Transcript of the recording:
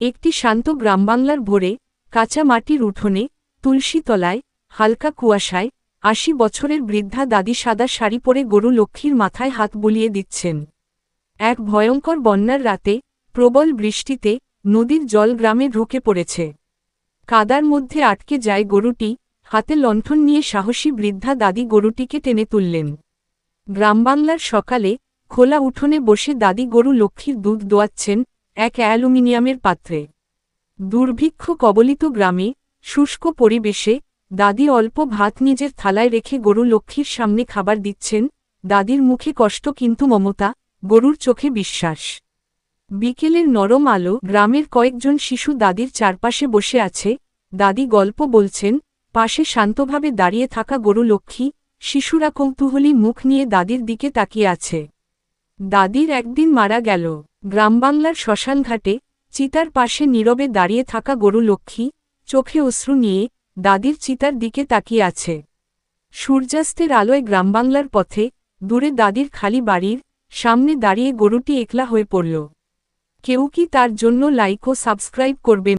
একটি শান্ত গ্রামবাংলার ভোরে কাঁচা মাটির উঠোনে তুলসী তলায় হালকা কুয়াশায় ৮০ বছরের বৃদ্ধা দাদি সাদা শাড়ি পরে গরু লক্ষ্মীর মাথায় হাত বুলিয়ে দিচ্ছেন। এক ভয়ঙ্কর বন্যার রাতে প্রবল বৃষ্টিতে নদীর জল গ্রামে ঢুকে পড়েছে। কাদার মধ্যে আটকে যায় গরুটি। হাতে লণ্ঠন নিয়ে সাহসী বৃদ্ধা দাদি গরুটিকে টেনে তুললেন। গ্রামবাংলার সকালে খোলা উঠোনে বসে দাদি গরু লক্ষ্মীর দুধ দোয়াচ্ছেন এক অ্যালুমিনিয়ামের পাত্রে। দুর্ভিক্ষ কবলিত গ্রামে শুষ্ক পরিবেশে দাদি অল্প ভাত নিজের থালায় রেখে গরু লক্ষ্মীর সামনে খাবার দিচ্ছেন। দাদির মুখে কষ্ট কিন্তু মমতা, গরুর চোখে বিশ্বাস। বিকেলের নরম আলো, গ্রামের কয়েকজন শিশু দাদির চারপাশে বসে আছে। দাদি গল্প বলছেন, পাশে শান্তভাবে দাঁড়িয়ে থাকা গরু লক্ষ্মী। শিশুরা কৌতূহলী মুখ নিয়ে দাদির দিকে তাকিয়ে আছে। দাদির একদিন মারা গেল। গ্রামবাংলার শ্মশানঘাটে চিতার পাশে নীরবে দাঁড়িয়ে থাকা গরু লক্ষ্মী, চোখে অশ্রু নিয়ে দাদির চিতার দিকে তাকিয়ে আছে। সূর্যাস্তের আলোয় গ্রামবাংলার পথে দূরে দাদির খালি বাড়ির সামনে দাঁড়িয়ে গরুটি একলা হয়ে পড়ল। কেউ কি তার জন্য লাইক ও সাবস্ক্রাইব করবেন?